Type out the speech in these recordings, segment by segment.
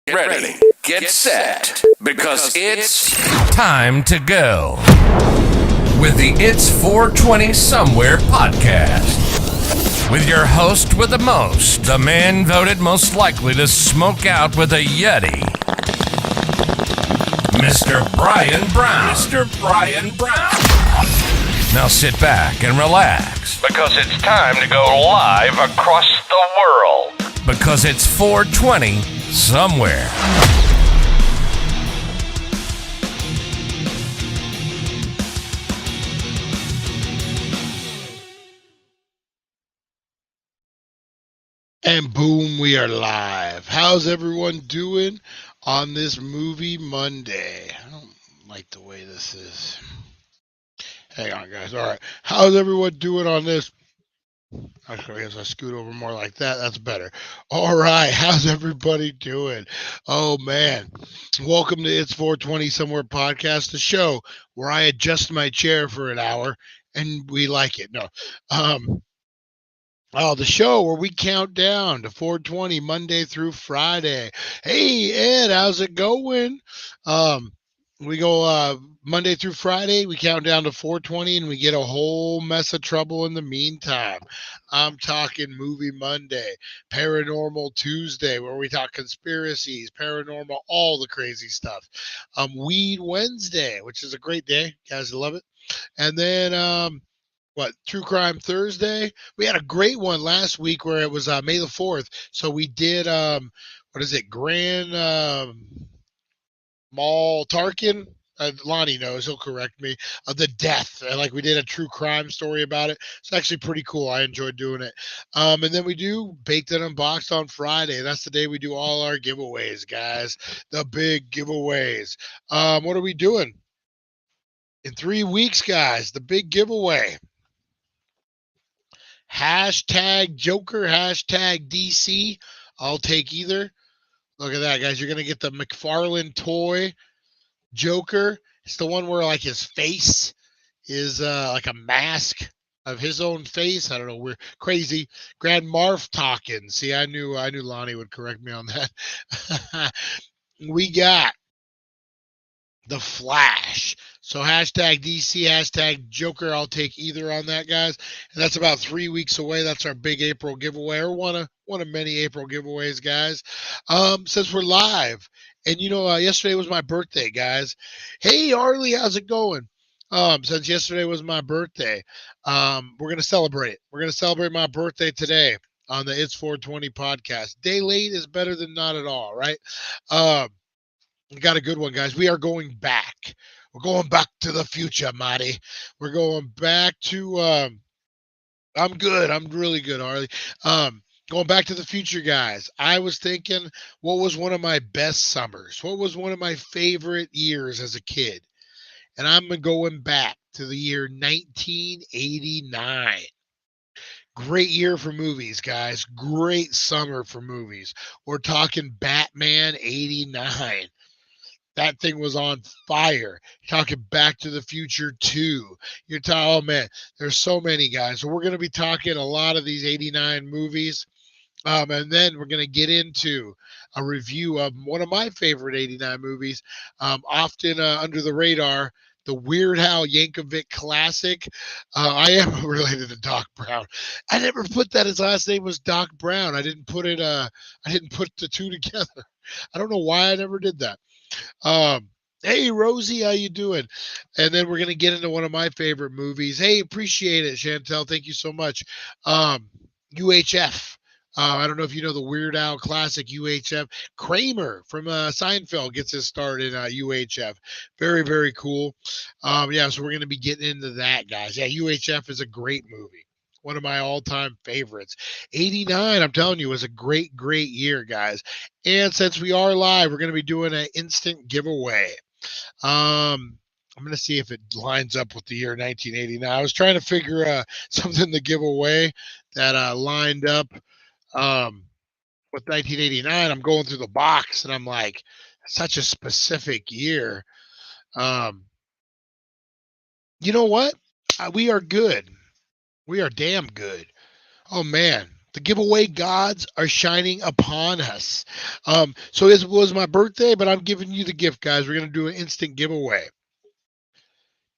Ready, get set, because it's time to go with the It's 420 Somewhere podcast. With your host with the most, the man voted most likely to smoke out with a Yeti, Mr. Brian Brown. Mr. Brian Brown. Now sit back and relax, because it's time to go live across the world. Because it's 420 Somewhere. And boom, we are live. How's everyone doing on this movie Monday? I don't like the way this is. Hang on, guys. All right. How's everyone doing on this? Actually, as I scoot over more like that, that's better. All right. How's everybody doing? Oh, man. Welcome to It's 420 Somewhere podcast, the show where I adjust my chair for an hour and we like it. No. The show where we count down to 420 Monday through Friday. Hey, Ed, how's it going? We go Monday through Friday. We count down to 420 and we get a whole mess of trouble in the meantime. I'm talking Movie Monday, Paranormal Tuesday, where we talk conspiracies, paranormal, all the crazy stuff. Weed Wednesday, which is a great day. You guys love it. And then True Crime Thursday. We had a great one last week where it was May the 4th. So we did, Grand Mal Tarkin. Lonnie knows, he'll correct me. The death. We did a true crime story about it. It's actually pretty cool. I enjoyed doing it. And then we do Baked and Unboxed on Friday. That's the day we do all our giveaways, guys. The big giveaways. What are we doing? In 3 weeks, guys, the big giveaway. Hashtag Joker, hashtag DC. I'll take either. Look at that, guys. You're going to get the McFarlane toy Joker. It's the one where his face is like a mask of his own face. I don't know. We're crazy. Grand Marf talking. See, I knew Lonnie would correct me on that. We got The Flash. So hashtag DC, hashtag Joker. I'll take either on that, guys. And that's about 3 weeks away. That's our big April giveaway, or one of many April giveaways, guys. Since we're live, and yesterday was my birthday, guys. Hey, Arlie, how's it going? Since yesterday was my birthday, we're gonna celebrate it. We're gonna celebrate my birthday today on the It's 420 podcast. Day late is better than not at all, right? We got a good one, guys. We are going back. We're going back to the future, Marty. We're going back to. I'm good. I'm really good, Harley. Going back to the future, guys. I was thinking, what was one of my best summers? What was one of my favorite years as a kid? And I'm going back to the year 1989. Great year for movies, guys. Great summer for movies. We're talking Batman 89. That thing was on fire. You're talking Back to the Future 2. You're talking, oh man, there's so many, guys. So we're going to be talking a lot of these 89 movies. And then we're going to get into a review of one of my favorite 89 movies, often under the radar, the Weird Al Yankovic classic. I am related to Doc Brown. I never put that his last name was Doc Brown. I didn't put the two together. I don't know why I never did that. Hey Rosie, how you doing? And then we're gonna get into one of my favorite movies. Hey, appreciate it, Chantel. Thank you so much. UHF. I don't know if you know the Weird Al classic UHF. Kramer from Seinfeld gets his start in UHF. Very, very cool. Yeah, so we're gonna be getting into that, guys. Yeah, UHF is a great movie. One of my all-time favorites. 89, I'm telling you, was a great, great year, guys. And since we are live, we're going to be doing an instant giveaway. I'm going to see if it lines up with the year 1989. I was trying to figure something to give away that lined up with 1989. I'm going through the box, and I'm like, such a specific year. You know what? We are good. We are damn good. Oh man, the giveaway gods are shining upon us. So it was my birthday, but I'm giving you the gift, guys. We're gonna do an instant giveaway.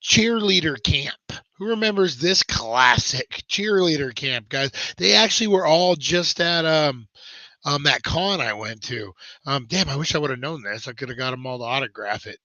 Cheerleader camp. Who remembers this classic cheerleader camp, guys? They actually were all just at that con I went to. Damn, I wish I would have known this. I could have got them all to autograph it.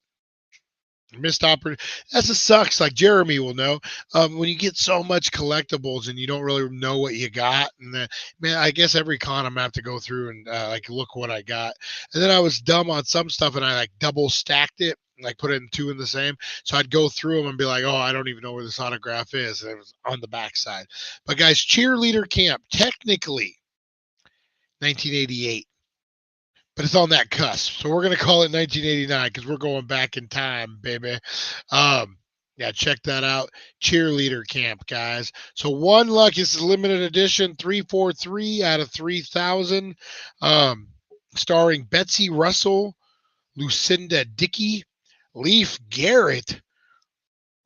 Missed opportunity. That's a sucks. Like Jeremy will know. When you get so much collectibles and you don't really know what you got, and then, man, I guess every con I'm gonna have to go through and like look what I got. And then I was dumb on some stuff, and I like double stacked it, like put it in two in the same. So I'd go through them and be like, oh, I don't even know where this autograph is. And it was on the backside. But guys, cheerleader camp, technically 1988. But it's on that cusp. So we're going to call it 1989 because we're going back in time, baby. Yeah, check that out. Cheerleader camp, guys. So one luck is limited edition, 343 out of 3,000. Starring Betsy Russell, Lucinda Dickey, Leif Garrett.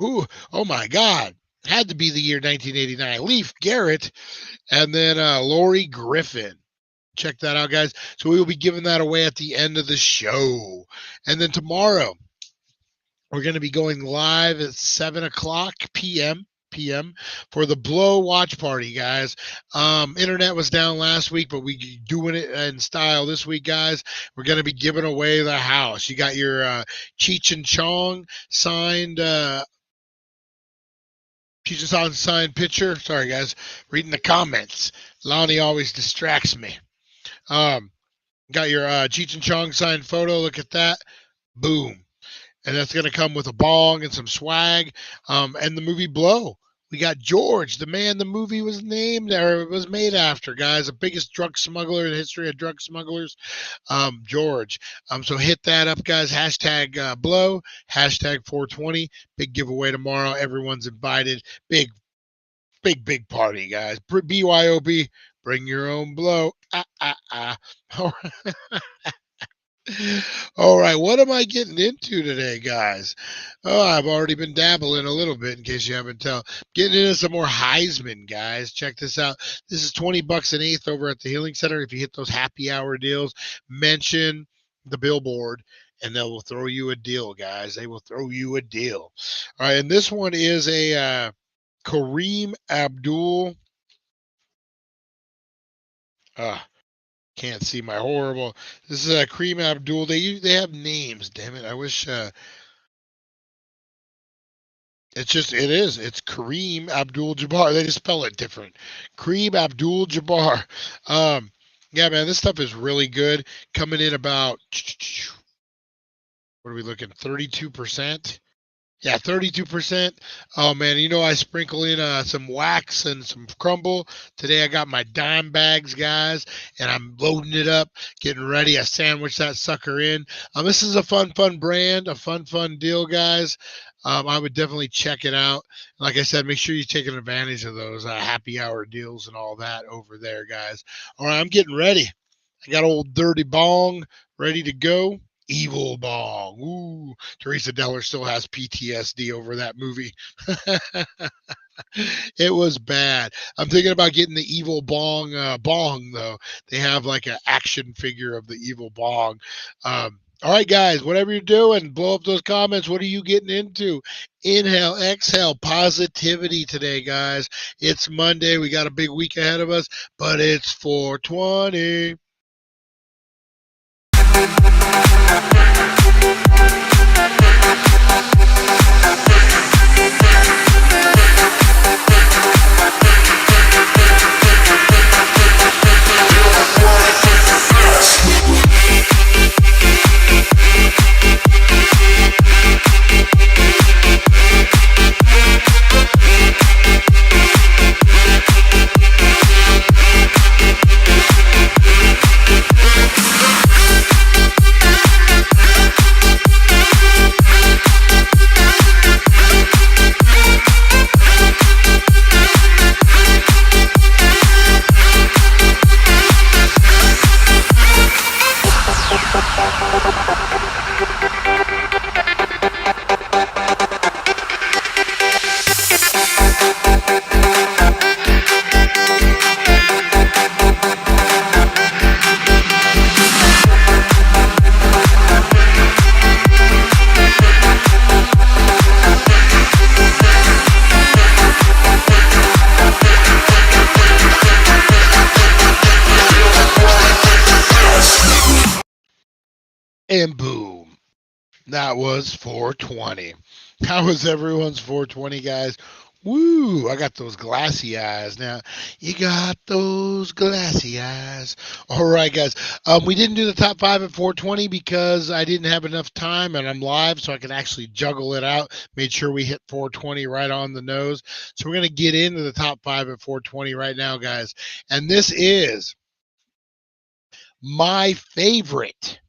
Ooh, oh my God. Had to be the year 1989. Leif Garrett. And then Lori Griffin. Check that out, guys. So we will be giving that away at the end of the show. And then tomorrow, we're going to be going live at 7 o'clock p.m. for the Blow watch party, guys. Internet was down last week, but we doing it in style this week, guys. We're going to be giving away the house. You got your Cheech and Chong signed Cheech and Chong signed picture. Sorry, guys. Reading the comments. Lonnie always distracts me. Got your Cheech and Chong signed photo. Look at that. Boom. And that's going to come with a bong and some swag. And the movie Blow. We got George, the man the movie was named or was made after, guys. The biggest drug smuggler in the history of drug smugglers. George. So hit that up, guys. Hashtag Blow. Hashtag 420. Big giveaway tomorrow. Everyone's invited. Big party, guys. BYOB. Bring your own blow. All right. What am I getting into today, guys? Oh, I've already been dabbling a little bit in case you haven't tell. Getting into some more Heisman, guys. Check this out. This is $20 an eighth over at the Healing Center. If you hit those happy hour deals, mention the billboard and they will throw you a deal, guys. They will throw you a deal. All right, and this one is a Kareem Abdul. Can't see my horrible. This is a Kareem Abdul. They have names. Damn it! I wish. It is. It's Kareem Abdul-Jabbar. They just spell it different. Kareem Abdul-Jabbar. Yeah, man, this stuff is really good. Coming in about, what are we looking? 32%. Yeah, 32%. Oh man, I sprinkle in some wax and some crumble. Today I got my dime bags, guys, and I'm loading it up, getting ready. I sandwich that sucker in. This is a fun brand, a fun deal, guys. I would definitely check it out. Like I said, make sure you're taking advantage of those happy hour deals and all that over there, guys. All right, I'm getting ready. I got old Dirty Bong ready to go. Evil Bong. Ooh, Teresa Deller still has PTSD over that movie. It was bad. I'm thinking about getting the Evil Bong though. They have like an action figure of the Evil Bong. All right, guys, whatever you're doing, blow up those comments. What are you getting into? Inhale, exhale, positivity today, guys. It's Monday. We got a big week ahead of us, but it's 420. And boom, that was 420. How was everyone's 420, guys? Woo, I got those glassy eyes now. You got those glassy eyes. All right, guys. We didn't do the top 5 at 420 because I didn't have enough time and I'm live so I could actually juggle it out. Made sure we hit 420 right on the nose. So we're going to get into the top 5 at 420 right now, guys. And this is my favorite.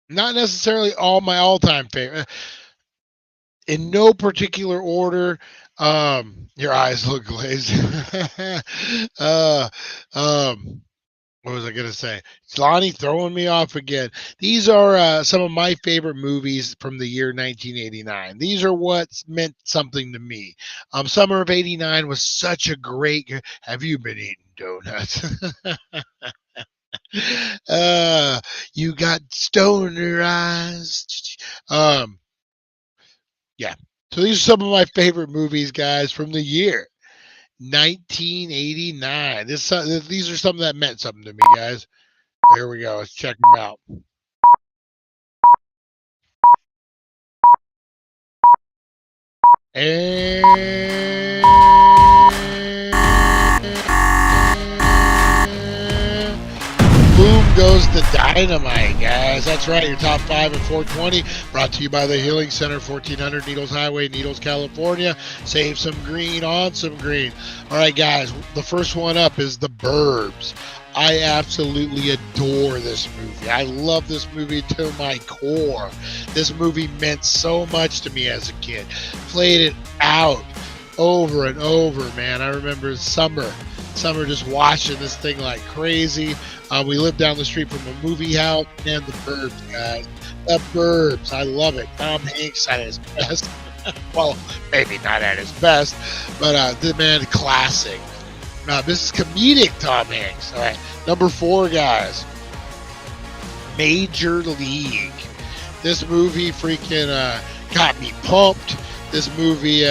Not necessarily my all-time favorite. In no particular order. Your eyes look glazed. What was I going to say? It's Lonnie throwing me off again. These are some of my favorite movies from the year 1989. These are what meant something to me. Summer of 89 was such a great... Have you been eating donuts? You got stoner eyes. Yeah. So these are some of my favorite movies, guys, from the year 1989. These are some that meant something to me, guys. There we go. Let's check them out. And boom goes the dynamite, guys. That's right. Your top 5 at 420. Brought to you by the Healing Center, 1400 Needles Highway, Needles, California. Save some green on some green. All right, guys. The first one up is The Burbs. I absolutely adore this movie. I love this movie to my core. This movie meant so much to me as a kid. Played it out over and over, man. I remember summer just watching this thing like crazy. We lived down the street from a movie house. And The Burbs, guys. The Burbs. I love it. Tom Hanks at his best. Well, maybe not at his best, but the man, classic. This is comedic Tom Hanks. All right. Number 4, guys. Major League. This movie freaking got me pumped. This movie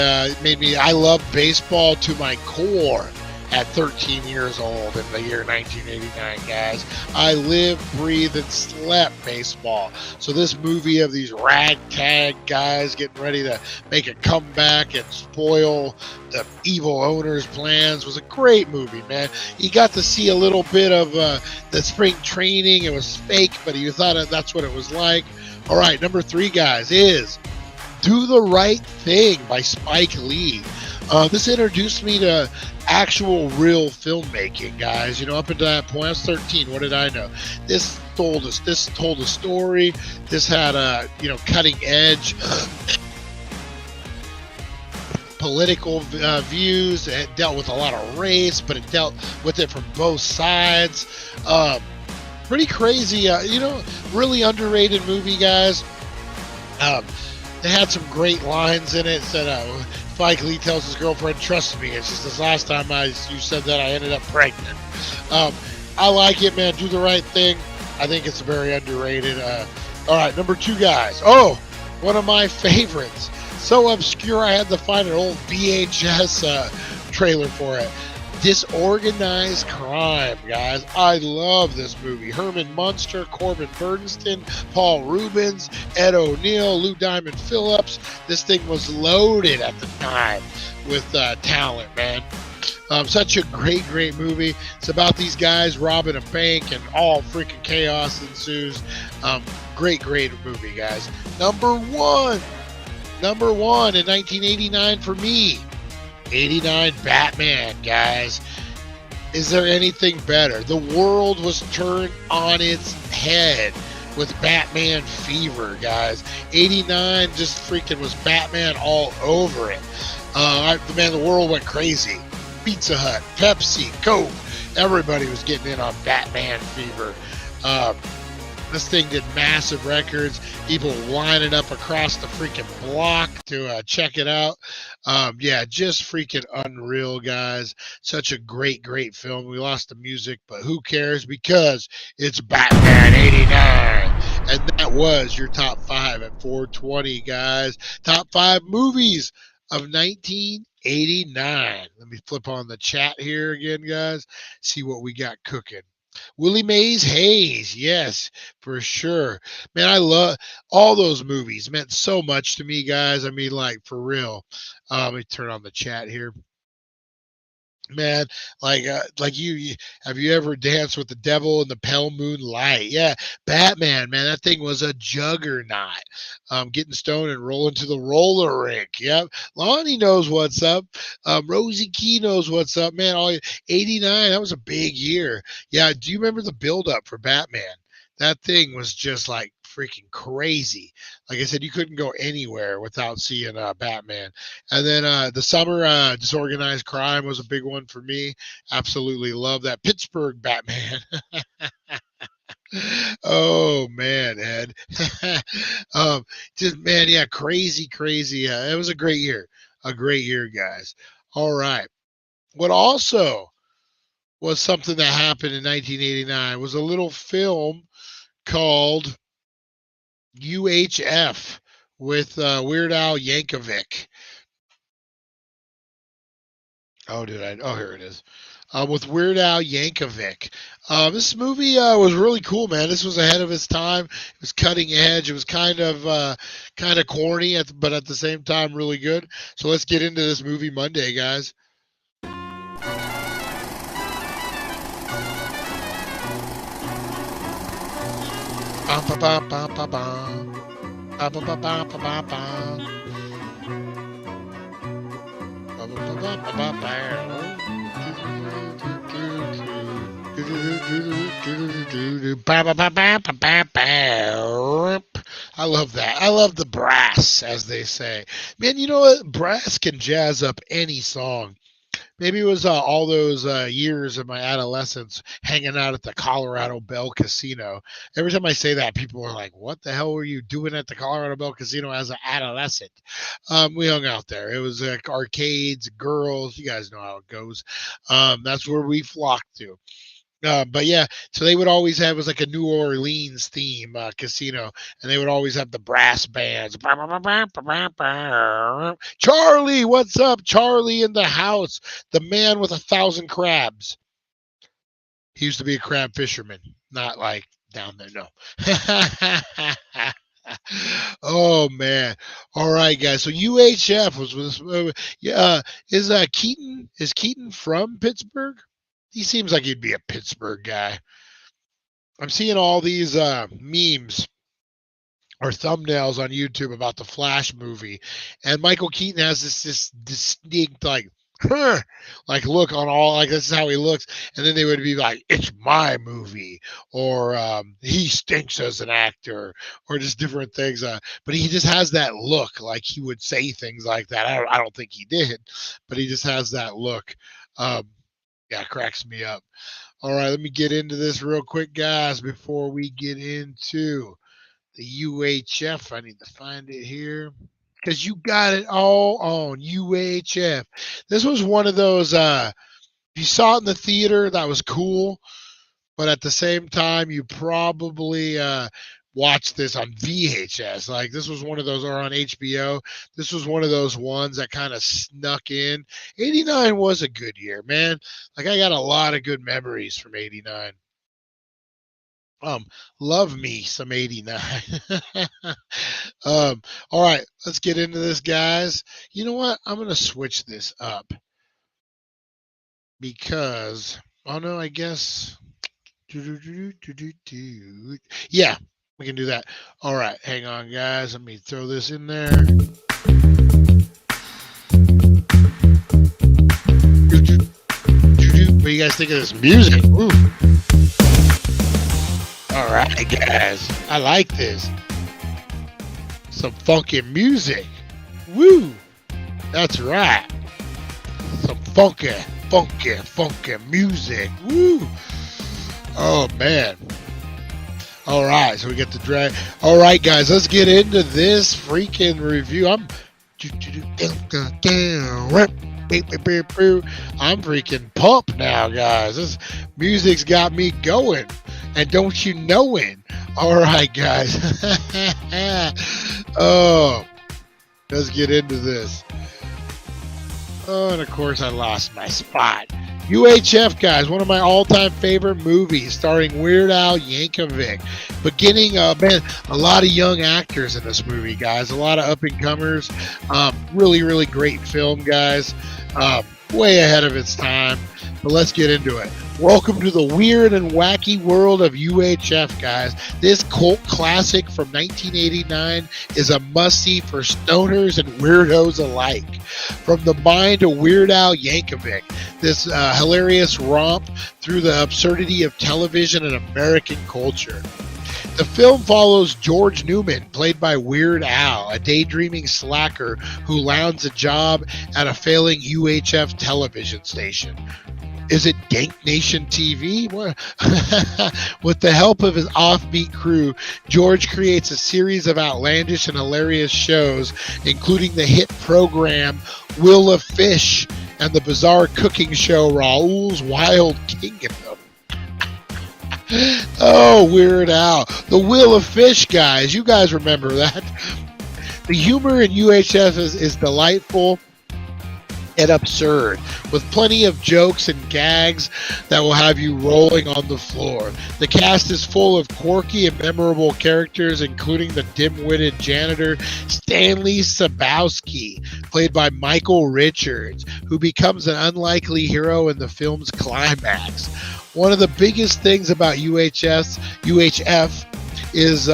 made me. I love baseball to my core. At 13 years old in the year 1989, guys, I lived, breathed, and slept baseball. So this movie of these ragtag guys getting ready to make a comeback and spoil the evil owner's plans was a great movie, man. You got to see a little bit of the spring training. It was fake, but you thought that's what it was like. All right, number 3, guys, is Do the Right Thing by Spike Lee. This introduced me to actual real filmmaking, guys. You know, up until that point, I was 13. What did I know? This told a story. This had a cutting edge political views. It dealt with a lot of race, but it dealt with it from both sides. Pretty crazy. Really underrated movie, guys. They had some great lines in it. Said Spike Lee tells his girlfriend, "Trust me, it's just this last time you said that, I ended up pregnant." I like it, man. Do the Right Thing. I think it's very underrated. All right, number 2, guys. Oh, one of my favorites. So obscure, I had to find an old VHS trailer for it. Disorganized Crime, guys. I love this movie. Herman Munster, Corbin Bernstein, Paul Rubens, Ed O'Neill, Lou Diamond Phillips. This thing was loaded at the time with talent, man. Such a great movie. It's about these guys robbing a bank and all freaking chaos ensues. Great movie, guys. Number one in 1989 for me. 89 Batman, guys. Is there anything better? The world was turned on its head with Batman fever, guys. 89 just freaking was Batman all over it. Man, the world went crazy. Pizza Hut, Pepsi, Coke, everybody was getting in on Batman fever. This thing did massive records. People lining up across the freaking block to check it out. Just freaking unreal, guys. Such a great film. We lost the music, but who cares? Because it's Batman 89. And that was your top 5 at 420, guys. Top 5 movies of 1989. Let me flip on the chat here again, guys. See what we got cooking. Willie Mays Hayes, yes, for sure. Man, I love all those movies. Meant so much to me, guys. I mean, like, for real. Let me turn on the chat here. Man, like you have you ever danced with the devil in the pale moonlight? Yeah, Batman, man, that thing was a juggernaut. Getting stoned and rolling to the roller rink. Yep, Lonnie knows what's up. Rosie Key knows what's up, man. 89, that was a big year. Yeah, do you remember the build up for Batman? That thing was just like freaking crazy. Like I said, you couldn't go anywhere without seeing Batman. And then the summer, Disorganized Crime was a big one for me. Absolutely love that. Pittsburgh Batman. Oh man, Ed. Just man, yeah, crazy. It was a great year. A great year, guys. All right. What also was something that happened in 1989 was a little film called UHF with Weird Al Yankovic. Oh, here it is. With Weird Al Yankovic. This movie was really cool, man. This was ahead of its time. It was cutting edge. It was kind of corny, but at the same time, really good. So let's get into this movie Monday, guys. I love that. I love the brass, as they say. Man, you know what? Brass can jazz up any song. Maybe it was all those years of my adolescence hanging out at the Colorado Bell Casino. Every time I say that, people are like, "What the hell were you doing at the Colorado Bell Casino as an adolescent?" We hung out there. It was like arcades, girls. You guys know how it goes. That's where we flocked to. But yeah, so they would always have, it was like a New Orleans theme casino, and they would always have the brass bands. Charlie, what's up? Charlie in the house, the man with 1,000 crabs. He used to be a crab fisherman, not like down there. No. Oh man! All right, guys. So UHF was yeah. Is Keaton from Pittsburgh? He seems like he'd be a Pittsburgh guy. I'm seeing all these memes or thumbnails on YouTube about the Flash movie, and Michael Keaton has this distinct like look on all, like this is how he looks, and then they would be like, "It's my movie," or "He stinks as an actor," or just different things. But he just has that look, like he would say things like that. I don't think he did, but he just has that look. Yeah, cracks me up. All right, let me get into this real quick, guys, before we get into the UHF. I need to find it here because you got it all on UHF. This was one of those, if you saw it in the theater, that was cool. But at the same time, you probably watched this on VHS. Like this was one of those, or on HBO. This was one of those ones that kind of snuck in. 89 was a good year, man. Like I got a lot of good memories from 89. Love me some 89. All right, let's get into this, guys. You know what? I'm gonna switch this up because, oh no, I guess, yeah, we can do that. All right, hang on, guys. Let me throw this in there. What do you guys think of this music? Ooh. All right, guys. I like this. Some funky music. Woo! That's right. Some funky music. Woo! Oh, man. All right, so we get the drag. All right, guys, let's get into this freaking review. I'm freaking pumped now, guys. This music's got me going. And don't you know it? All right, guys. Oh, let's get into this. Oh, and of course, I lost my spot. UHF, guys, one of my all-time favorite movies, starring Weird Al Yankovic. Beginning, man, a lot of young actors in this movie, guys. A lot of up-and-comers. Really, really great film, guys. Way ahead of its time. But let's get into it. Welcome to the weird and wacky world of UHF, guys. This cult classic from 1989 is a must-see for stoners and weirdos alike. From the mind of Weird Al Yankovic, this hilarious romp through the absurdity of television and American culture. The film follows George Newman, played by Weird Al, a daydreaming slacker who lands a job at a failing UHF television station. Is it Dank Nation TV? With the help of his offbeat crew, George creates a series of outlandish and hilarious shows, including the hit program Will of Fish and the bizarre cooking show Raoul's Wild Kingdom. Oh, Weird Al. The Will of Fish, guys. You guys remember that. The humor in UHF is delightful and absurd, with plenty of jokes and gags that will have you rolling on the floor. The cast is full of quirky and memorable characters, including the dim-witted janitor Stanley Sabowski, played by Michael Richards, who becomes an unlikely hero in the film's climax. One of the biggest things about UHF is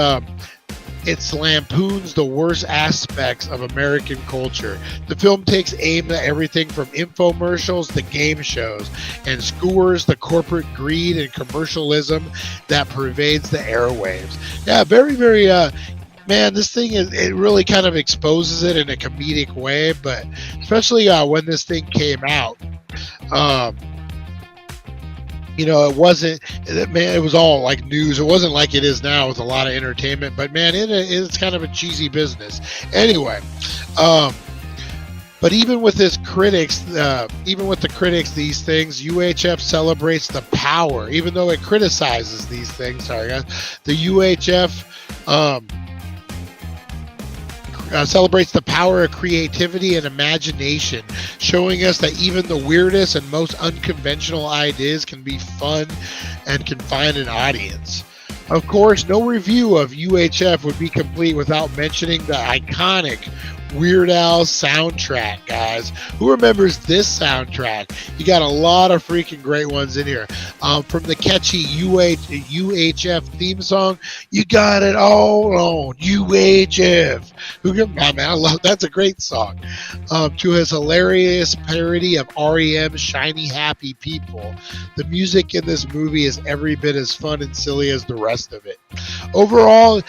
it lampoons the worst aspects of American culture. The film takes aim at everything from infomercials to game shows and skewers the corporate greed and commercialism that pervades the airwaves. Yeah, very, very, man, this thing it really kind of exposes it in a comedic way, but especially when this thing came out, you know, it wasn't, man, it was all like news. It wasn't like it is now with a lot of entertainment, but man, it's kind of a cheesy business. Anyway, But even with his critics, even with the critics, these things, UHF celebrates the power, even though it criticizes these things. Sorry, guys. The UHF celebrates the power of creativity and imagination, showing us that even the weirdest and most unconventional ideas can be fun and can find an audience. Of course, no review of UHF would be complete without mentioning the iconic Weird Al soundtrack, guys. Who remembers this soundtrack? You got a lot of freaking great ones in here. From the catchy UHF theme song, "You Got It All on UHF." Who can, man, I love that's a great song. To his hilarious parody of REM's "Shiny Happy People," the music in this movie is every bit as fun and silly as the rest of it. Overall,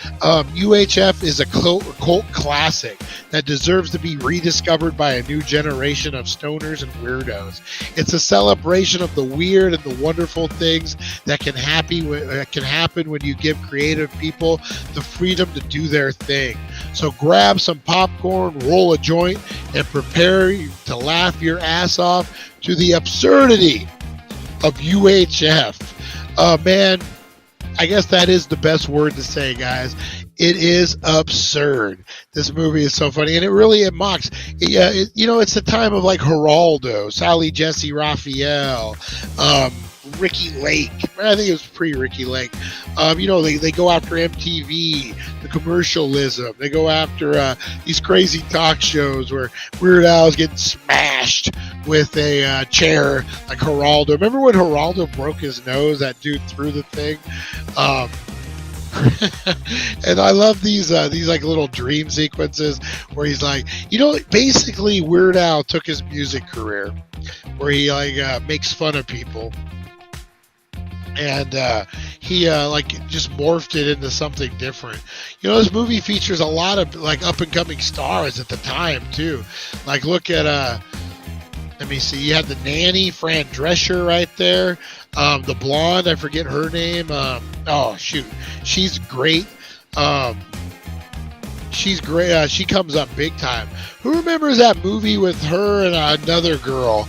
UHF is a cult classic that deserves to be rediscovered by a new generation of stoners and weirdos. It's a celebration of the weird and the wonderful things that can happen when you give creative people the freedom to do their thing. So grab some popcorn, roll a joint, and prepare to laugh your ass off to the absurdity of UHF. Man, I guess that is the best word to say, guys. It is absurd. This movie is so funny, and it mocks. It's the time of like Geraldo, Sally Jesse Raphael, Ricky Lake. I think it was pre-Ricky Lake. They go after MTV, the commercialism. They go after these crazy talk shows where Weird Al is getting smashed with a chair like Geraldo. Remember when Geraldo broke his nose? That dude threw the thing. And I love these like little dream sequences where he's like, basically Weird Al took his music career where he makes fun of people. And he just morphed it into something different. This movie features a lot of like up and coming stars at the time too. Like look at let me see. You had the nanny, Fran Drescher, right there. The blonde, I forget her name. She's great. She's great. She comes up big time. Who remembers that movie with her and another girl?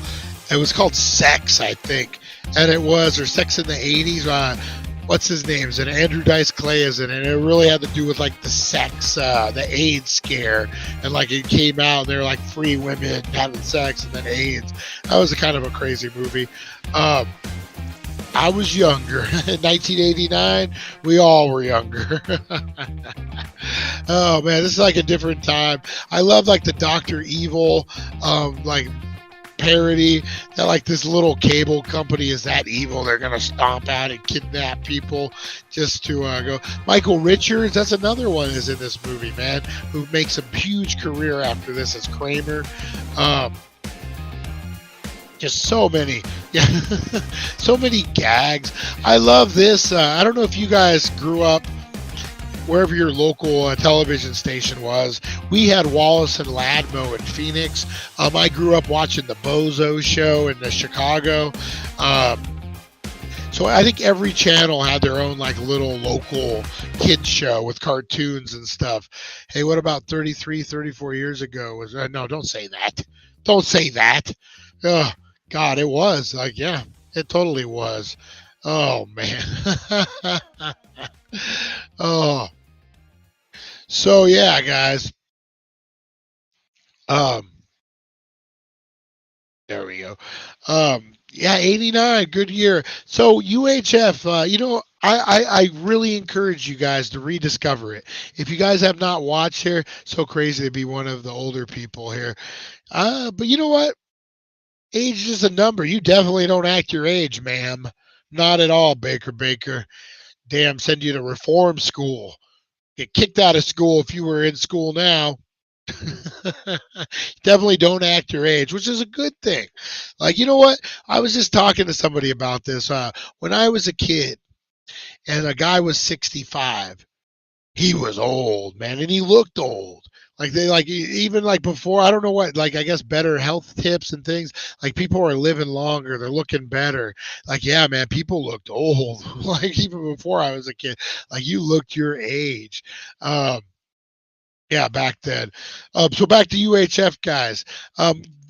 It was called Sex, I think, and it was or Sex in the '80s. What's his name? And Andrew Dice Clay is in it. And it really had to do with like the sex, the AIDS scare, and like it came out. And they're like free women having sex, and then AIDS. That was a kind of a crazy movie. I was younger in 1989. We all were younger. Oh man, this is like a different time. I love like the Dr. Evil, parody that like this little cable company is that evil they're gonna stomp out and kidnap people just to go. Michael Richards, that's another one, is in this movie, man, who makes a huge career after this as Kramer. Just so many, so many gags. I love this. I don't know if you guys grew up wherever your local television station was. We had Wallace and Ladmo in Phoenix. I grew up watching the Bozo Show in Chicago. So I think every channel had their own like little local kid show with cartoons and stuff. Hey, what about 33, 34 years ago? No, don't say that. Don't say that. Oh, God, it was. Like, yeah, it totally was. Oh, man. Oh. So, yeah, guys. There we go. Yeah, 89, good year. So UHF, I really encourage you guys to rediscover it. If you guys have not watched here, so crazy to be one of the older people here. But you know what? Age is a number. You definitely don't act your age, ma'am. Not at all, Baker. Damn, send you to reform school. Get kicked out of school if you were in school now. Definitely don't act your age, which is a good thing. Like, you know what? I was just talking to somebody about this. When I was a kid and a guy was 65, he was old, man, and he looked old. Like even like before, I don't know what, like I guess better health tips and things. Like people are living longer, they're looking better. Like, yeah, man, people looked old. Like even before I was a kid, like you looked your age. Yeah, back then. So back to UHF, guys.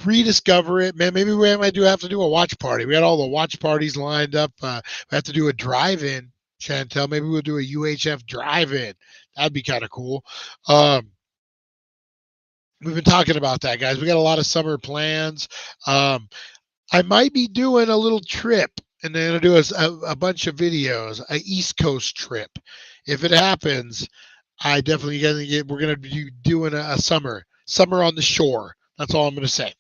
Rediscover it, man. Maybe we might have to do a watch party. We had all the watch parties lined up. We have to do a drive-in, Chantel. Maybe we'll do a UHF drive-in. That'd be kind of cool. Um, we've been talking about that, guys. We got a lot of summer plans. Um, I might be doing a little trip, and then I'm gonna do a bunch of videos, a East Coast trip. If it happens, I definitely gonna get. We're gonna be doing a summer on the shore. That's all I'm gonna say.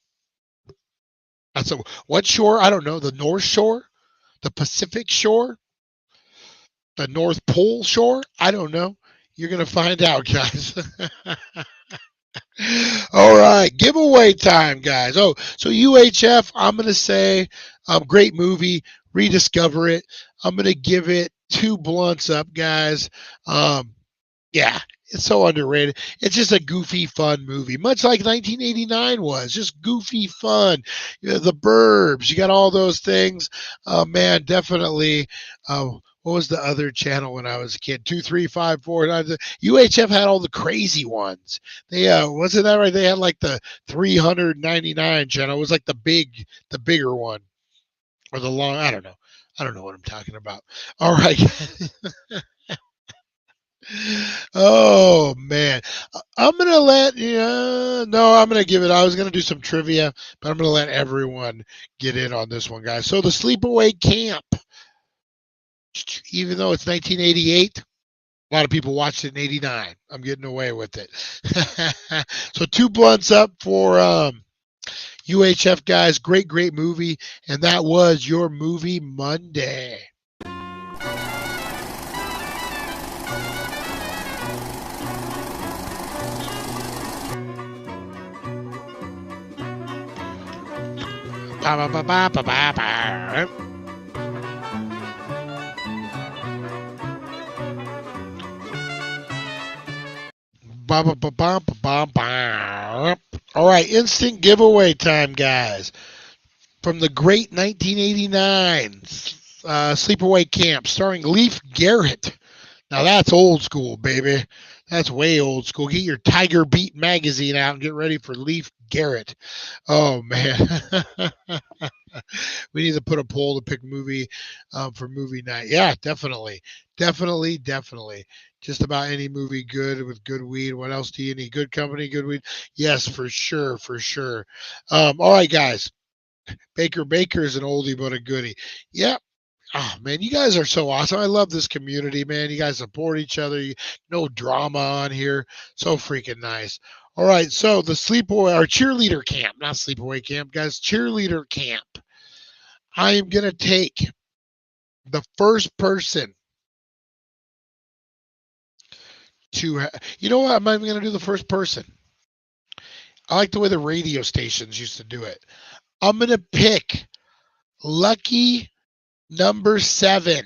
That's what shore? I don't know. The North Shore, the Pacific Shore, the North Pole Shore. I don't know. You're gonna find out, guys. All right, giveaway time, guys. Oh, so UHF, I'm gonna say, great movie. Rediscover it. I'm gonna give it 2 blunts up, guys. Um, Yeah, it's so underrated. It's just a goofy, fun movie, much like 1989 was. Just goofy fun. The Burbs, you got all those things. Man, definitely. What was the other channel when I was a kid? 2, 3, 5, 4. UHF had all the crazy ones. They wasn't that right? They had like the 399 channel. It was like the bigger one, or the long. I don't know. I don't know what I'm talking about. All right. Oh man, I'm gonna let no, I'm gonna give it. I was gonna do some trivia, but I'm gonna let everyone get in on this one, guys. So the sleepaway camp, even though it's 1988, a lot of people watched it in '89. I'm getting away with it. So 2 blunts up for UHF, guys. Great, great movie, and that was your movie Monday. Ba, ba, ba, ba, ba, ba, ba. Ba, ba, ba, ba, ba, ba. All right, instant giveaway time, guys. From the great 1989 Sleepaway Camp, starring Leif Garrett. Now that's old school, baby. That's way old school. Get your Tiger Beat magazine out and get ready for Leif Garrett. Oh man, we need to put a poll to pick movie for movie night. Yeah, definitely, definitely, definitely. Just about any movie good with good weed. What else do you need? Good company, good weed. Yes, for sure, for sure. All right, guys. Baker is an oldie but a goodie. Yep. Oh man, you guys are so awesome. I love this community, man. You guys support each other. No drama on here. So freaking nice. All right, so the sleepaway or cheerleader camp, not sleepaway camp, guys. Cheerleader camp. I am gonna take the first person to. You know what? I'm not even gonna do the first person. I like the way the radio stations used to do it. I'm gonna pick lucky number 7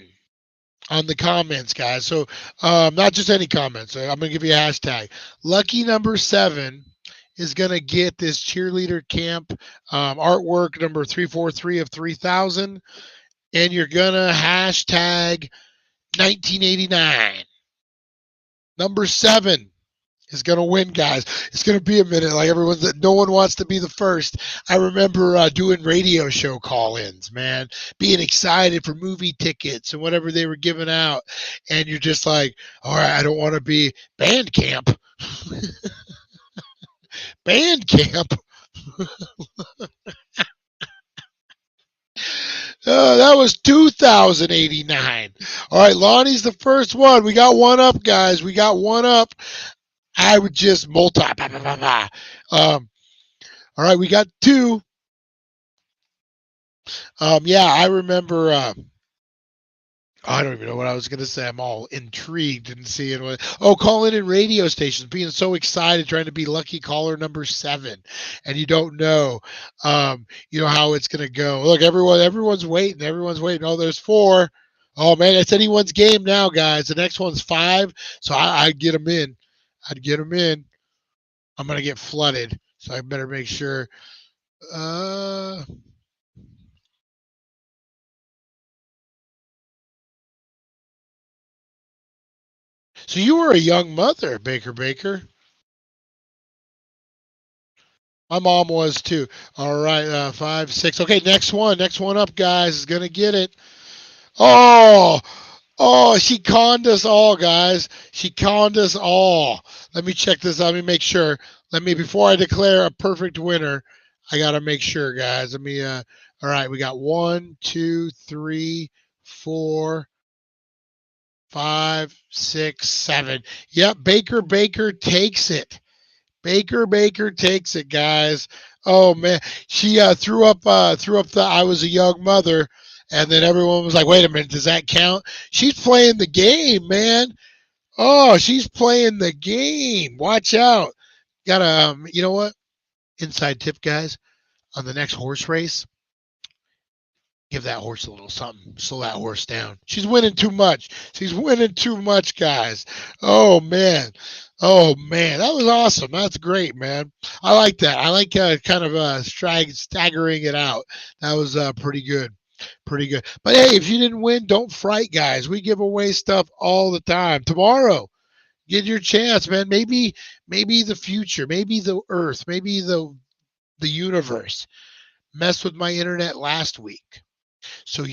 on the comments, guys. So not just any comments. I'm gonna give you a hashtag. Lucky number 7 is gonna get this cheerleader camp artwork number 343 of 3000, and you're gonna hashtag 1989. Number 7 is going to win, guys. It's going to be a minute. Like everyone's, no one wants to be the first. I remember doing radio show call-ins, man, being excited for movie tickets and whatever they were giving out, and you're just like, all right, I don't want to be band camp. Band camp. That was 2089. All right, Lonnie's the first one. We got one up, guys. We got one up. I would just multi. All right, we got 2. Yeah, I remember. I don't even know what I was going to say. I'm all intrigued and seeing what. Oh, calling in radio stations, being so excited, trying to be lucky caller number 7, and you don't know, how it's going to go. Look, everyone's waiting. Everyone's waiting. Oh, there's 4. Oh man, it's anyone's game now, guys. The next one's 5, so I'd get them in. I'd get them in. I'm going to get flooded, so I better make sure. Uh, so you were a young mother, Baker. My mom was too. All right, 5, 6. Okay, next one up, guys, is gonna get it. Oh, oh, she conned us all, guys. She conned us all. Let me check this out. Let me make sure. Before I declare a perfect winner, I gotta make sure, guys. All right, we got 1, 2, 3, 4, 5, 6, 7. Yep, Baker takes it. Baker takes it, guys. Oh man, she threw up the "I was a young mother," and then everyone was like, "Wait a minute, does that count?" She's playing the game, man. Oh, she's playing the game. Watch out. Got to, you know what? Inside tip, guys. On the next horse race, give that horse a little something. Slow that horse down. She's winning too much. She's winning too much, guys. Oh man. Oh man, that was awesome. That's great, man. I like that. I like kind of staggering it out. That was pretty good. Pretty good. But hey, if you didn't win, don't fright, guys. We give away stuff all the time. Tomorrow, get your chance, man. Maybe the future, maybe the earth, maybe the universe messed with my internet last week. So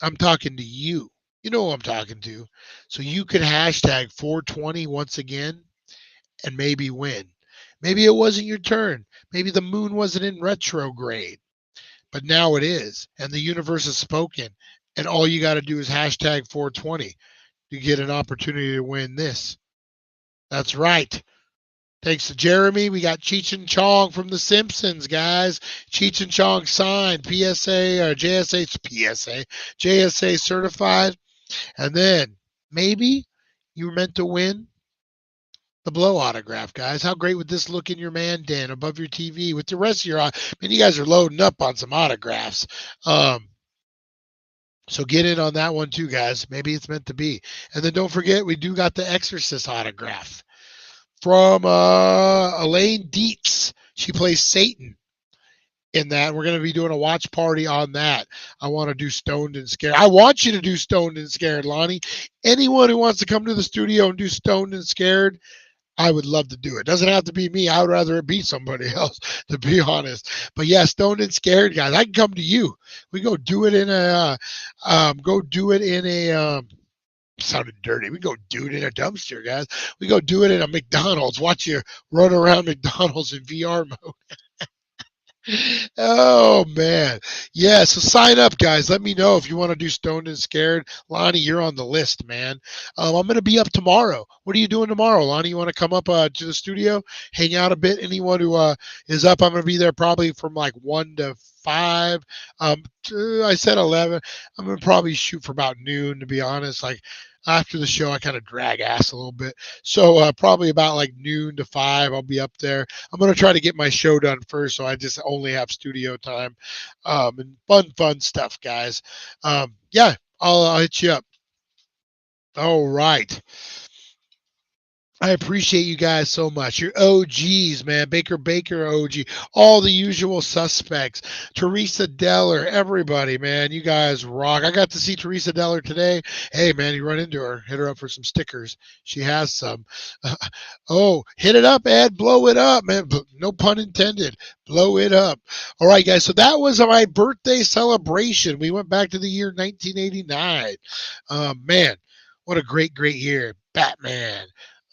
I'm talking to you. You know who I'm talking to. So you could hashtag 420 once again and maybe win. Maybe it wasn't your turn. Maybe the moon wasn't in retrograde, but now it is. And the universe has spoken. And all you got to do is hashtag 420 to get an opportunity to win this. That's right. Thanks to Jeremy, we got Cheech and Chong from The Simpsons, guys. Cheech and Chong signed, PSA or JSA certified. And then maybe you were meant to win the Blow autograph, guys. How great would this look in your man den above your TV with the rest of your? I mean, you guys are loading up on some autographs. So get in on that one too, guys. Maybe it's meant to be. And then don't forget, we do got the Exorcist autograph from Elaine Dietz. She plays Satan in that. We're going to be doing a watch party on that. I want to do Stoned and Scared. I want you to do Stoned and Scared, Lonnie. Anyone who wants to come to the studio and do Stoned and Scared, I would love to do it. Doesn't have to be me. I would rather it be somebody else, to be honest. But yeah, Stoned and Scared, guys. I can come to you. We go do it in a sounded dirty. We go do it in a dumpster, guys. We go do it in a McDonald's. Watch you run around McDonald's in VR mode. Oh man, yeah. So sign up, guys. Let me know if you want to do Stoned and Scared. Lonnie, you're on the list, man. I'm gonna be up tomorrow. What are you doing tomorrow, Lonnie? You want to come up to the studio, hang out a bit? Anyone who is up, I'm gonna be there probably from like 1 to 5. I said 11. I'm gonna probably shoot for about noon, to be honest. Like after the show, I kind of drag ass a little bit. So probably about like noon to 5, I'll be up there. I'm going to try to get my show done first, so I just only have studio time. And fun stuff, guys. Yeah, I'll hit you up. All right. I appreciate you guys so much. You're OGs, man. Baker, OG. All the usual suspects. Teresa Deller, everybody, man. You guys rock. I got to see Teresa Deller today. Hey, man, you run into her. Hit her up for some stickers. She has some. Oh, hit it up, Ed. Blow it up, man. No pun intended. Blow it up. All right, guys. So that was my birthday celebration. We went back to the year 1989. Man, what a great year. Batman.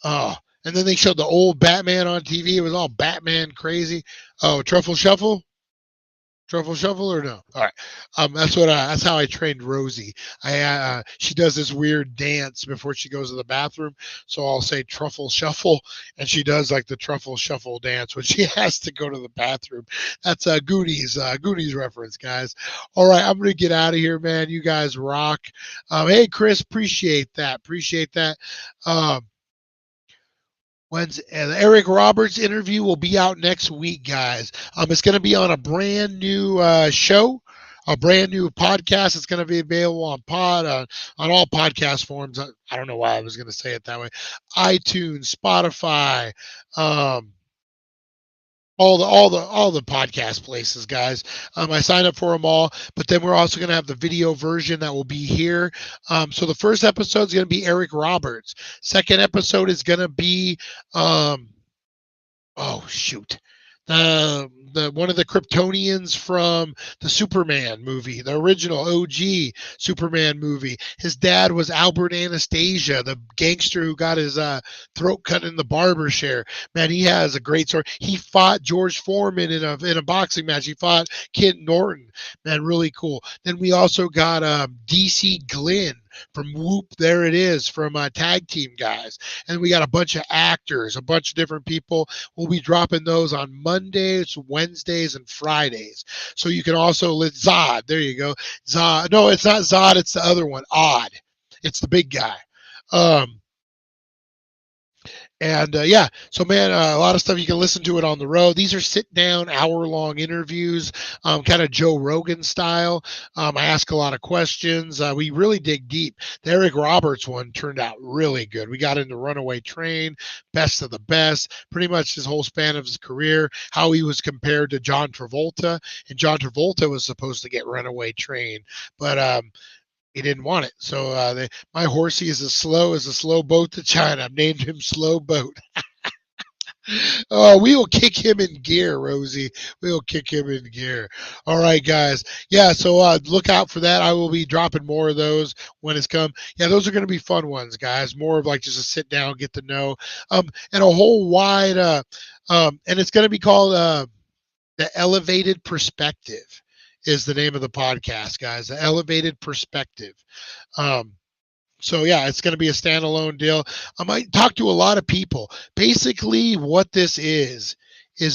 Oh, and then they showed the old Batman on TV. It was all Batman crazy. Oh, Truffle Shuffle, or no? All right. That's how I trained Rosie. She does this weird dance before she goes to the bathroom. So I'll say Truffle Shuffle, and she does like the Truffle Shuffle dance when she has to go to the bathroom. That's a Goonies reference, guys. All right, I'm gonna get out of here, man. You guys rock. Hey, Chris, appreciate that. When's the Eric Roberts interview will be out next week, guys. It's going to be on a brand new show, a brand new podcast. It's going to be available on on all podcast forms. I don't know why I was going to say it that way. iTunes, Spotify, all the podcast places, guys. I signed up for them all, but then we're also going to have the video version that will be here. So the first episode is going to be Eric Roberts. Second episode is going to be oh shoot, one of the Kryptonians from the Superman movie, the original OG Superman movie. His dad was Albert Anastasia, the gangster who got his throat cut in the barber chair. Man, he has a great story. He fought George Foreman in a boxing match. He fought Kent Norton. Man, really cool. Then we also got DC Glenn from Whoop. There it is, from Tag Team Guys. And we got a bunch of actors, a bunch of different people. We'll be dropping those on Mondays, Wednesdays, and Fridays. So you can also Zod. There you go. Zod. No, it's not Zod. It's the other one. Odd. It's the big guy. Yeah, so man, a lot of stuff you can listen to it on the road. These are sit down, hour-long interviews, kind of Joe Rogan style. I ask a lot of questions. We really dig deep. The Eric Roberts one turned out really good. We got into Runaway Train, Best of the Best, pretty much his whole span of his career, how he was compared to John Travolta, and John Travolta was supposed to get Runaway Train, but he didn't want it. So my horsey is as slow as a slow boat to China. I've named him Slow Boat. Oh, we will kick him in gear, Rosie. We will kick him in gear. All right, guys. Yeah, so look out for that. I will be dropping more of those when it's come. Yeah, those are going to be fun ones, guys. More of like just a sit down, get to know, and a whole wide, and it's going to be called The Elevated Perspective. Is the name of the podcast, guys. The Elevated Perspective. So yeah, it's going to be a standalone deal. I might talk to a lot of people. Basically, what this is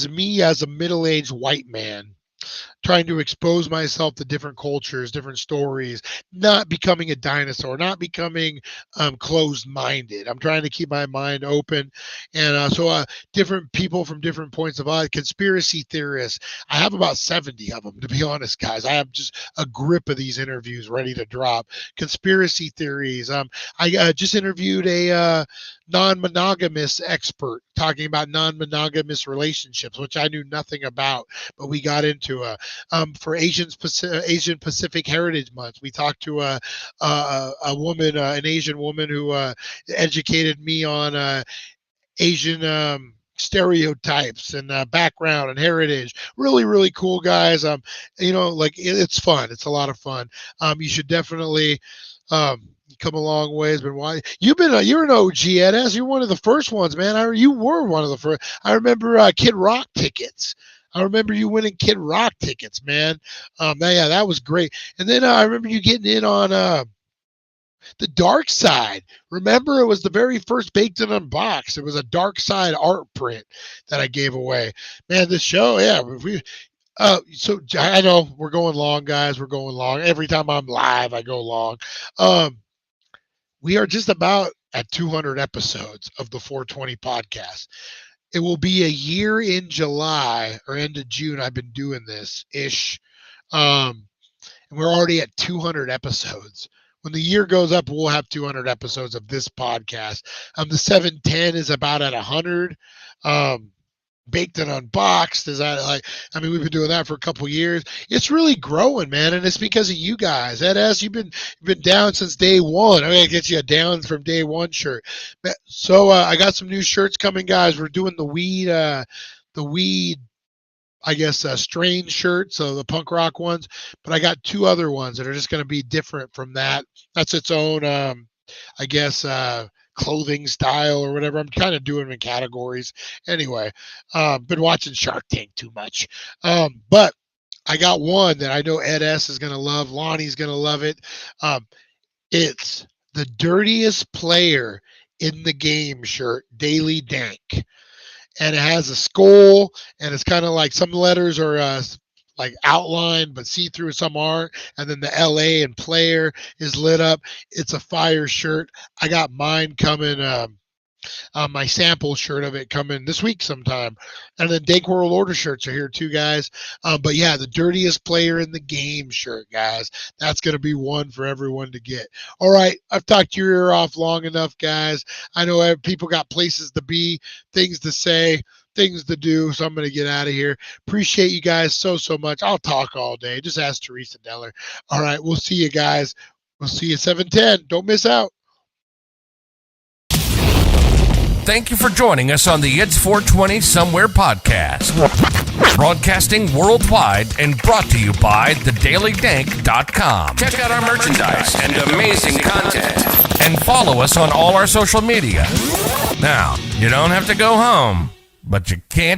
me as a middle-aged white man trying to expose myself to different cultures, different stories, not becoming a dinosaur, not becoming closed-minded. I'm trying to keep my mind open. And so different people from different points of view, conspiracy theorists. I have about 70 of them, to be honest, guys. I have just a grip of these interviews ready to drop. Conspiracy theories. I just interviewed a non-monogamous expert talking about non-monogamous relationships, which I knew nothing about, but we got into for Asian Pacific Heritage Month. We talked to a woman, an Asian woman who educated me on Asian stereotypes and background and heritage. Really, really cool, guys. Like it's fun. It's a lot of fun. You should definitely come a long ways. Been why you're an OG at us. You're one of the first ones, man. You were one of the first. I remember Kid Rock tickets. I remember you winning Kid Rock tickets, man. Yeah, that was great. And then I remember you getting in on the Dark Side. Remember, it was the very first Baked and Unboxed. It was a Dark Side art print that I gave away. Man, this show, yeah. So I know we're going long, guys. We're going long. Every time I'm live, I go long. We are just about at 200 episodes of the 420 podcast. It will be a year in July or end of June. I've been doing this ish. And we're already at 200 episodes. When the year goes up, we'll have 200 episodes of this podcast. The 710 is about at 100. Baked and Unboxed is that we've been doing that for a couple years. It's really growing, man, and it's because of you guys. Ed S, you've been down since day one. I get you a down from day one shirt. So I got some new shirts coming, guys. We're doing the weed I guess strange shirts, so the punk rock ones, but I got two other ones that are just going to be different from that. That's its own I guess clothing style or whatever. I'm kind of doing them in categories. Anyway, been watching Shark Tank too much. But I got one that I know Ed S is going to love. Lonnie's going to love it. It's the dirtiest player in the game shirt, Daily Dank. And it has a skull, and it's kind of like some letters are like outlined but see through, some aren't, and then the LA and player is lit up. It's a fire shirt. I got mine coming, my sample shirt of it coming this week sometime, and then Dank World Order shirts are here too, guys. But yeah, the dirtiest player in the game shirt, guys, that's going to be one for everyone to get. All right, I've talked your ear off long enough, guys. I know people got places to be, things to say, things to do, so I'm going to get out of here. Appreciate you guys so much. I'll talk all day. Just ask Teresa Deller. All right, we'll see you guys. We'll see you 7:10. Don't miss out. Thank you for joining us on the It's 420 Somewhere podcast. Broadcasting worldwide and brought to you by thedailydank.com. Check out our merchandise and amazing content. And follow us on all our social media. Now, you don't have to go home, but you can't